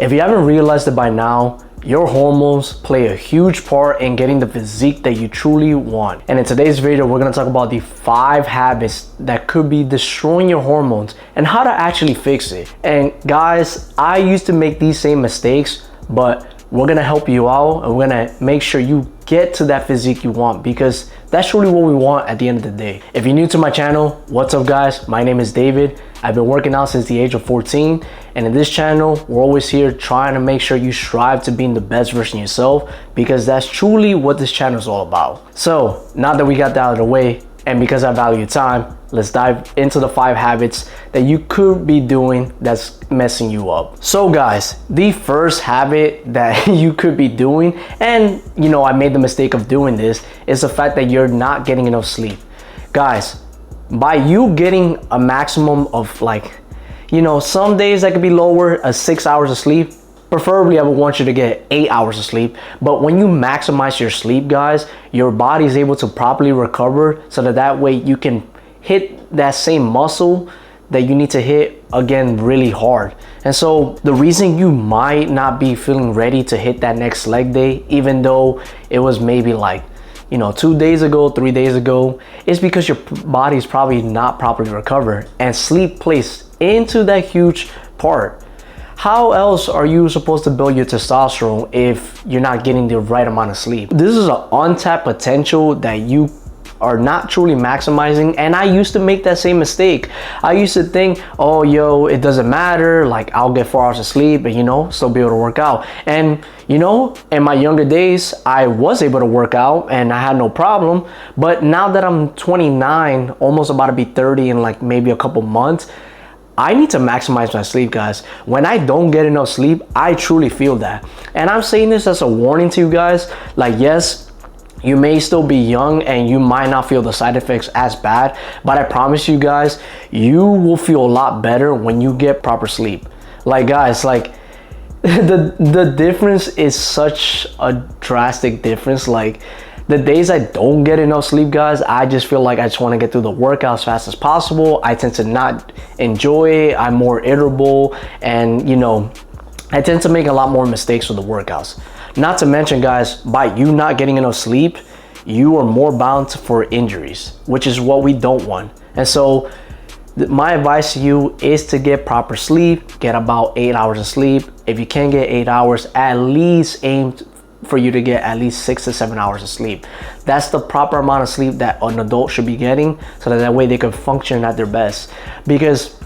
If you haven't realized it by now, your hormones play a huge part in getting the physique that you truly want. And in today's video, we're gonna talk about the 5 habits that could be destroying your hormones and how to actually fix it. And guys, I used to make these same mistakes, but we're gonna help you out and we're gonna make sure you get to that physique you want, because that's really what we want at the end of the day. If you're new to my channel, what's up guys? My name is David. I've been working out since the age of 14, and in this channel, we're always here trying to make sure you strive to being the best version of yourself, because that's truly what this channel is all about. So now that we got that out of the way, and because I value time, let's dive into the 5 habits that you could be doing that's messing you up. So guys, the first habit that you could be doing, and you know, I made the mistake of doing this, is the fact that you're not getting enough sleep. Guys, by you getting a maximum of, like, you know, some days that could be lower, 6 hours of sleep, preferably I would want you to get 8 hours of sleep. But when you maximize your sleep, guys, your body is able to properly recover, so that way you can hit that same muscle that you need to hit again really hard. And so the reason you might not be feeling ready to hit that next leg day, even though it was maybe like, you know, 2 days ago, 3 days ago, is because your body is probably not properly recovered, and sleep plays into that huge part. How else are you supposed to build your testosterone if you're not getting the right amount of sleep? This is an untapped potential that you are not truly maximizing, and I used to make that same mistake. I used to think, oh yo, it doesn't matter, like I'll get 4 hours of sleep and, you know, still be able to work out. And you know, in my younger days, I was able to work out and I had no problem. But now that I'm 29, almost about to be 30 in like maybe a couple months, I need to maximize my sleep, guys. When I don't get enough sleep, I truly feel that. And I'm saying this as a warning to you guys. Like, yes, you may still be young and you might not feel the side effects as bad, but I promise you guys, you will feel a lot better when you get proper sleep. Like guys, like the difference is such a drastic difference. Like the days I don't get enough sleep, guys, I just feel like I just want to get through the workout as fast as possible. I tend to not enjoy it. I'm more irritable, and you know, I tend to make a lot more mistakes with the workouts. Not to mention, guys, by you not getting enough sleep, you are more bound for injuries, which is what we don't want. And so my advice to you is to get proper sleep. Get about 8 hours of sleep. If you can't get 8 hours, at least aim for you to get at least 6 to 7 hours of sleep. That's the proper amount of sleep that an adult should be getting, so that way they can function at their best. Because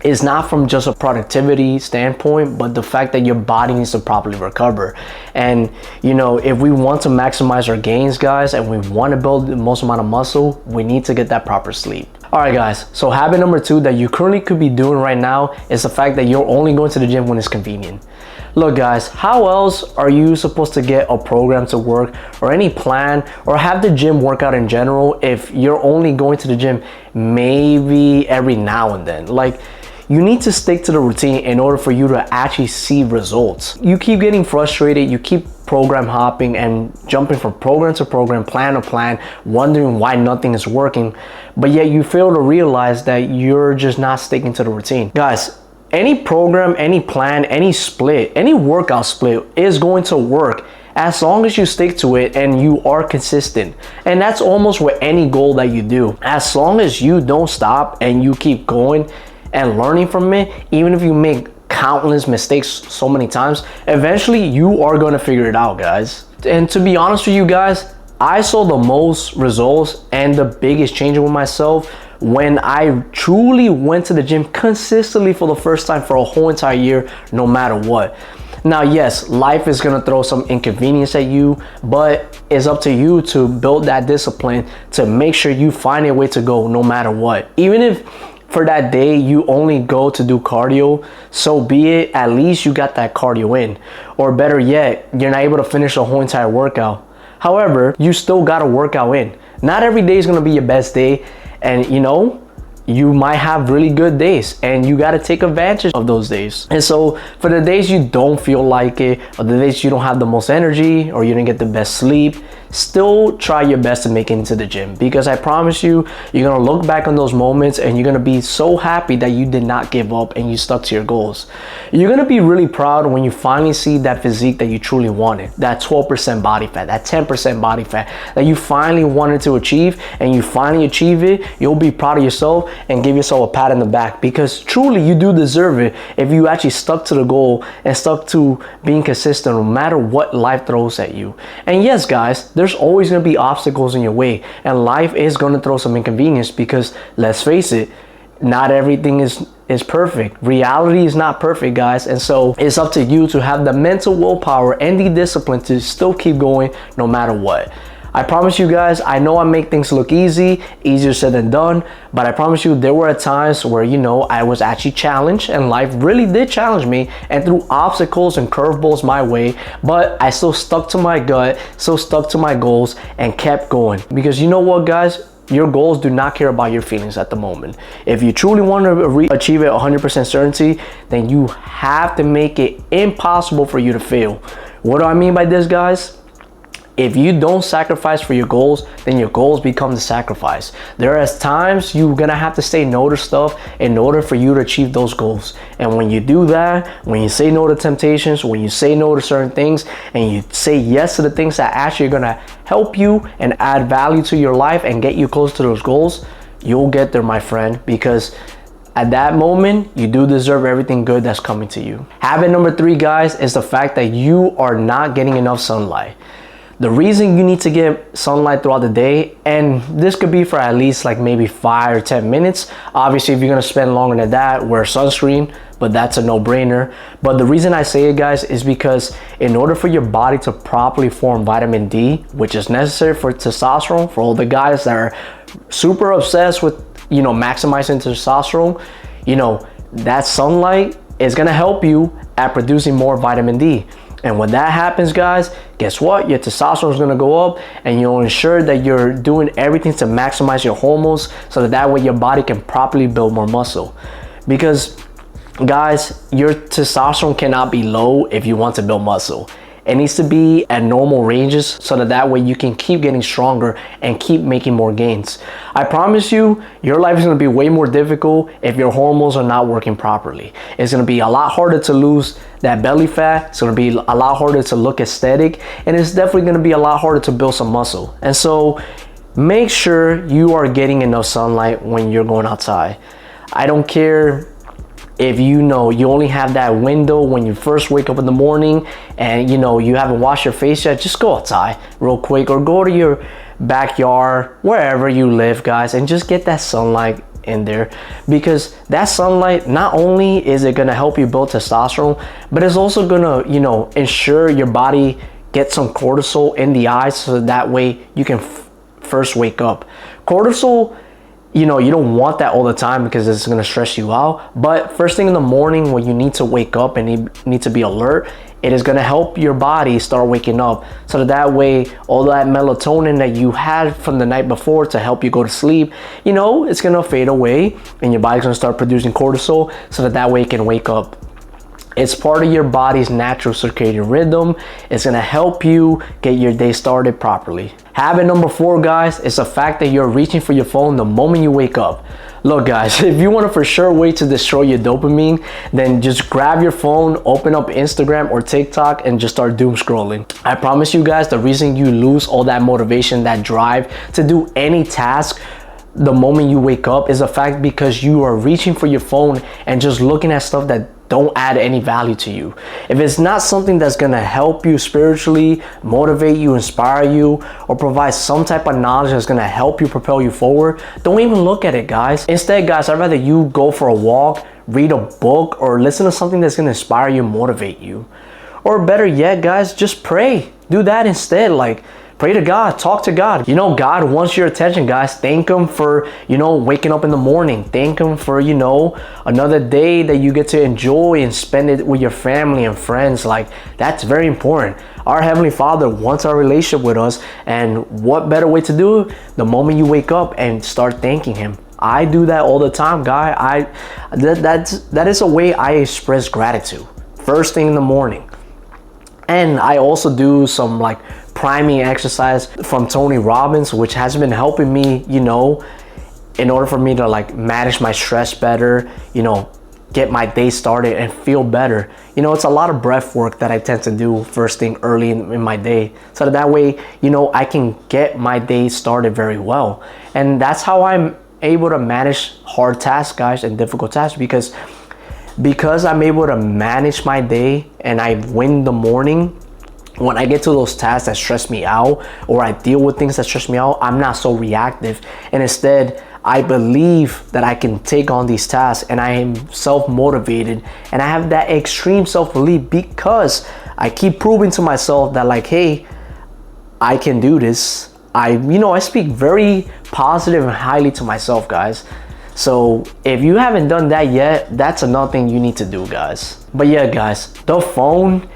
it's not from just a productivity standpoint, but the fact that your body needs to properly recover. And you know, if we want to maximize our gains, guys, and we want to build the most amount of muscle, we need to get that proper sleep. All right guys, so habit number 2 that you currently could be doing right now is the fact that you're only going to the gym when it's convenient. Look guys, how else are you supposed to get a program to work, or any plan, or have the gym workout in general, if you're only going to the gym maybe every now and then? Like, you need to stick to the routine in order for you to actually see results. You keep getting frustrated, you keep program hopping and jumping from program to program, plan to plan, wondering why nothing is working, but yet you fail to realize that you're just not sticking to the routine. Guys, any program, any plan, any split, any workout split is going to work as long as you stick to it and you are consistent. And that's almost with any goal that you do. As long as you don't stop and you keep going and learning from it, even if you make countless mistakes so many times, eventually you are going to figure it out, guys. And to be honest with you guys, I saw the most results and the biggest change with myself when I truly went to the gym consistently for the first time for a whole entire year, no matter what. Now, yes, life is gonna throw some inconvenience at you, but it's up to you to build that discipline to make sure you find a way to go no matter what. Even if for that day you only go to do cardio, so be it. At least you got that cardio in. Or better yet, you're not able to finish the whole entire workout. However, you still got a workout in. Not every day is gonna be your best day, and you know, you might have really good days, and you got to take advantage of those days. And so for the days you don't feel like it, or the days you don't have the most energy, or you didn't get the best sleep, still try your best to make it into the gym, because I promise you, you're gonna look back on those moments and you're gonna be so happy that you did not give up and you stuck to your goals. You're gonna be really proud when you finally see that physique that you truly wanted, that 12% body fat, that 10% body fat that you finally wanted to achieve, and you finally achieve it. You'll be proud of yourself and give yourself a pat in the back, because truly you do deserve it if you actually stuck to the goal and stuck to being consistent no matter what life throws at you. And yes guys, there's always going to be obstacles in your way, and life is going to throw some inconvenience, because let's face it, not everything is perfect. Reality is not perfect, guys, and so it's up to you to have the mental willpower and the discipline to still keep going no matter what. I promise you guys, I know I make things look easier said than done, but I promise you there were times where, you know, I was actually challenged, and life really did challenge me and threw obstacles and curveballs my way, but I still stuck to my gut, still stuck to my goals, and kept going. Because you know what, guys? Your goals do not care about your feelings at the moment. If you truly want to achieve it 100% certainty, then you have to make it impossible for you to fail. What do I mean by this, guys? If you don't sacrifice for your goals, then your goals become the sacrifice. There are times you're gonna have to say no to stuff in order for you to achieve those goals. And when you do that, when you say no to temptations, when you say no to certain things, and you say yes to the things that actually are gonna help you and add value to your life and get you close to those goals, you'll get there, my friend, because at that moment, you do deserve everything good that's coming to you. Habit number 3, guys, is the fact that you are not getting enough sunlight. The reason you need to get sunlight throughout the day, and this could be for at least like maybe 5 or 10 minutes. Obviously, if you're gonna spend longer than that, wear sunscreen, but that's a no-brainer. But the reason I say it, guys, is because in order for your body to properly form vitamin D, which is necessary for testosterone, for all the guys that are super obsessed with, you know, maximizing testosterone, you know, that sunlight is gonna help you at producing more vitamin D. And when that happens, guys, guess what? Your testosterone is gonna go up, and you'll ensure that you're doing everything to maximize your hormones, so that way your body can properly build more muscle. Because guys, your testosterone cannot be low if you want to build muscle. It needs to be at normal ranges, so that way you can keep getting stronger and keep making more gains. I promise you, your life is gonna be way more difficult if your hormones are not working properly. It's gonna be a lot harder to lose that belly fat. It's gonna be a lot harder to look aesthetic, and it's definitely gonna be a lot harder to build some muscle. And so make sure you are getting enough sunlight when you're going outside. I don't care if you know you only have that window when you first wake up in the morning, and you know you haven't washed your face yet, just go outside real quick, or go to your backyard, wherever you live, guys, and just get that sunlight in there. Because that sunlight, not only is it gonna help you build testosterone, but it's also gonna, you know, ensure your body gets some cortisol in the eyes, so that way you can first wake up. Cortisol, you know, you don't want that all the time because it's going to stress you out. But first thing in the morning, when you need to wake up and need to be alert, it is going to help your body start waking up, so that way all that melatonin that you had from the night before to help you go to sleep, you know, it's going to fade away, and your body's going to start producing cortisol, so that way it can wake up. It's part of your body's natural circadian rhythm. It's gonna help you get your day started properly. Habit number 4, guys, is the fact that you're reaching for your phone the moment you wake up. Look, guys, if you want a for sure way to destroy your dopamine, then just grab your phone, open up Instagram or TikTok, and just start doom scrolling. I promise you guys, the reason you lose all that motivation, that drive to do any task the moment you wake up, is the fact because you are reaching for your phone and just looking at stuff that don't add any value to you. If it's not something that's gonna help you spiritually, motivate you, inspire you, or provide some type of knowledge that's gonna help you propel you forward, don't even look at it, guys. Instead, guys, I'd rather you go for a walk, read a book, or listen to something that's gonna inspire you, motivate you. Or better yet, guys, just pray. Do that instead. Like, pray to God, talk to God. You know, God wants your attention, guys. Thank Him for, you know, waking up in the morning. Thank Him for, you know, another day that you get to enjoy and spend it with your family and friends. Like, that's very important. Our Heavenly Father wants our relationship with us, and what better way to do it the moment you wake up and start thanking Him. I do that all the time, guy. That is a way I express gratitude first thing in the morning. And I also do some like priming exercise from Tony Robbins, which has been helping me, you know, in order for me to like manage my stress better, you know, get my day started and feel better. You know, it's a lot of breath work that I tend to do first thing early in my day, so that way, you know, I can get my day started very well. And that's how I'm able to manage hard tasks, guys, and difficult tasks, because I'm able to manage my day and I win the morning. When I get to those tasks that stress me out, or I deal with things that stress me out, I'm not so reactive, and instead I believe that I can take on these tasks, and I am self-motivated, and I have that extreme self-belief because I keep proving to myself that, like, hey, I can do this. I speak very positive and highly to myself, guys. So if you haven't done that yet, that's another thing you need to do, guys. But yeah, guys, the phone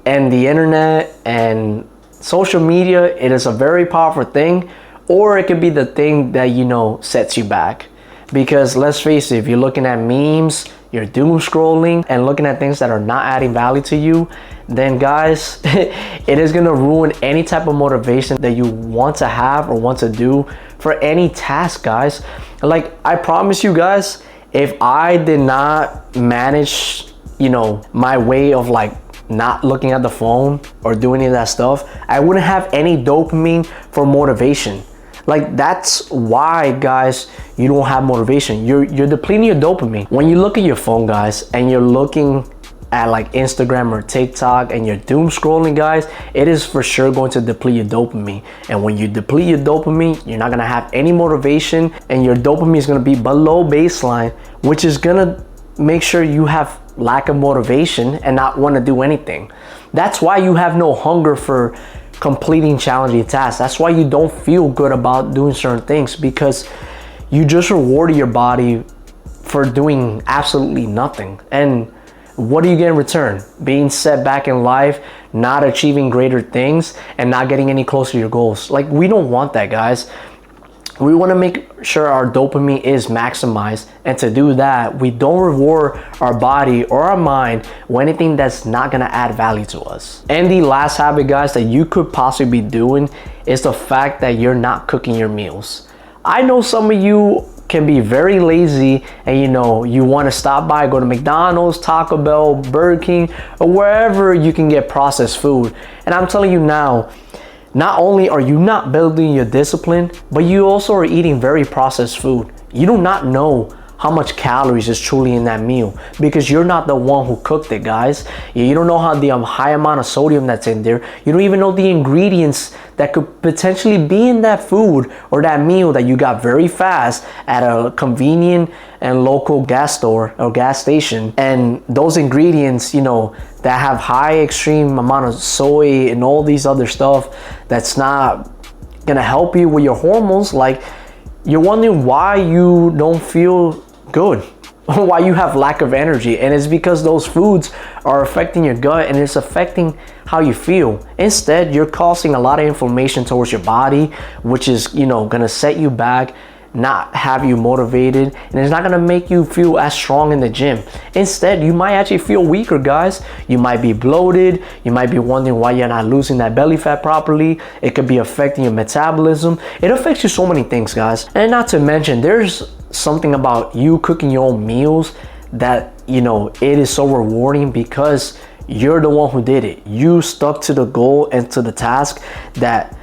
and the internet and social media, it is a very powerful thing, or it could be the thing that, you know, sets you back. Because let's face it, if you're looking at memes, you're doom scrolling and looking at things that are not adding value to you, then guys, it is gonna ruin any type of motivation that you want to have or want to do for any task, guys. Like, I promise you guys, if I did not manage, you know, my way of like not looking at the phone or doing any of that stuff, I wouldn't have any dopamine for motivation. Like, that's why, guys, you don't have motivation. You're depleting your dopamine. When you look at your phone, guys, and you're looking at like Instagram or TikTok and you're doom scrolling, guys, it is for sure going to deplete your dopamine. And when you deplete your dopamine, you're not gonna have any motivation, and your dopamine is gonna be below baseline, which is gonna make sure you have lack of motivation and not want to do anything. That's why you have no hunger for completing challenging tasks. That's why you don't feel good about doing certain things, because you just rewarded your body for doing absolutely nothing. And what do you get in return? Being set back in life, not achieving greater things, and not getting any closer to your goals. Like, we don't want that, guys. We want to make sure our dopamine is maximized, and to do that, we don't reward our body or our mind with anything that's not going to add value to us. And the last habit, guys, that you could possibly be doing is the fact that you're not cooking your meals. I know some of you can be very lazy, and you know, you want to stop by, go to McDonald's, Taco Bell, Burger King, or wherever you can get processed food. And I'm telling you now, not only are you not building your discipline, but you also are eating very processed food. You do not know how much calories is truly in that meal, because you're not the one who cooked it, guys. You don't know how the high amount of sodium that's in there. You don't even know the ingredients that could potentially be in that food or that meal that you got very fast at a convenient and local gas store or gas station. And those ingredients, you know, that have high extreme amount of soy and all these other stuff that's not gonna help you with your hormones. Like, you're wondering why you don't feel good, why you have lack of energy, and it's because those foods are affecting your gut and it's affecting how you feel. Instead, you're causing a lot of inflammation towards your body, which is, you know, gonna set you back, not have you motivated, and it's not gonna make you feel as strong in the gym. Instead, you might actually feel weaker, guys. You might be bloated. You might be wondering why you're not losing that belly fat properly. It could be affecting your metabolism. It affects you so many things, guys. And not to mention, there's something about you cooking your own meals that, you know, it is so rewarding, because you're the one who did it. You stuck to the goal and to the task that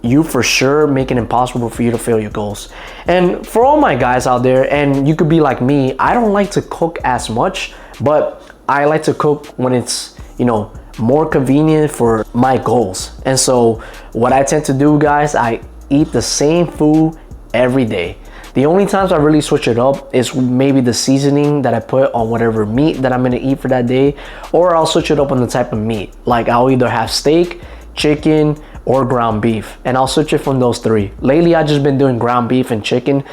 you for sure make it impossible for you to fail your goals. And for all my guys out there, and you could be like me, I don't like to cook as much, but I like to cook when it's, you know, more convenient for my goals. And so what I tend to do, guys, I eat the same food every day. The only times I really switch it up is maybe the seasoning that I put on whatever meat that I'm gonna eat for that day, or I'll switch it up on the type of meat. Like, I'll either have steak, chicken, or ground beef, and I'll switch it from those three. Lately, I've just been doing ground beef and chicken,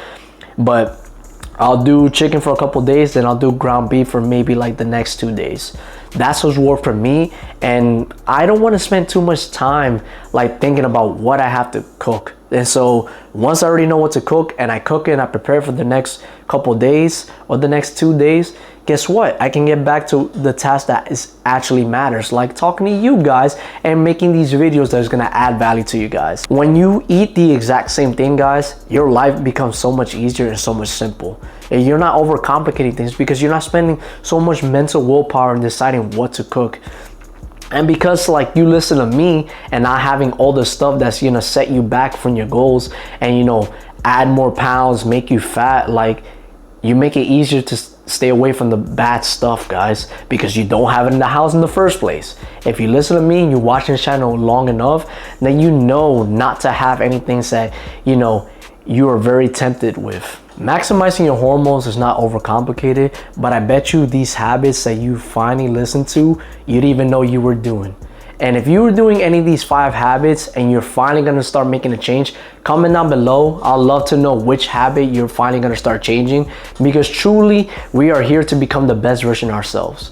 but I'll do chicken for a couple days, then I'll do ground beef for maybe like the next 2 days. That's what's worked for me, and I don't want to spend too much time like thinking about what I have to cook. And so once I already know what to cook and I cook it and I prepare for the next couple days or the next 2 days, guess what? I can get back to the task that is actually matters, like talking to you guys and making these videos that is gonna add value to you guys. When you eat the exact same thing, guys, your life becomes so much easier and so much simple. And you're not overcomplicating things because you're not spending so much mental willpower in deciding what to cook. And because like you listen to me and not having all the stuff that's gonna set you back from your goals and, you know, add more pounds, make you fat, like you make it easier to stay away from the bad stuff, guys, because you don't have it in the house in the first place. If you listen to me and you watch this channel long enough, then you know not to have anything that, you know, you are very tempted with. Maximizing your hormones is not overcomplicated, but I bet you these habits that you finally listen to, you didn't even know you were doing. And if you were doing any of these 5 habits and you're finally gonna start making a change, comment down below. I'd love to know which habit you're finally gonna start changing, because truly we are here to become the best version of ourselves.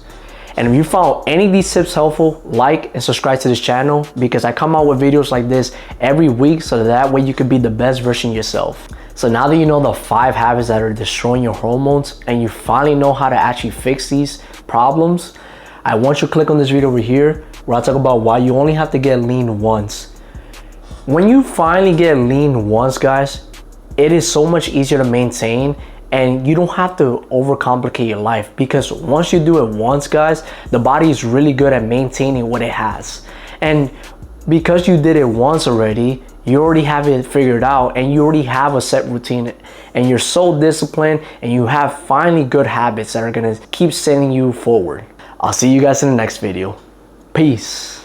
And if you found any of these tips helpful, like and subscribe to this channel, because I come out with videos like this every week, so that way you could be the best version of yourself. So now that you know the 5 habits that are destroying your hormones and you finally know how to actually fix these problems, I want you to click on this video over here where I talk about why you only have to get lean once. When you finally get lean once, guys, it is so much easier to maintain and you don't have to overcomplicate your life, because once you do it once, guys, the body is really good at maintaining what it has. And because you did it once already, you already have it figured out and you already have a set routine and you're so disciplined and you have finally good habits that are gonna keep sending you forward. I'll see you guys in the next video. Peace.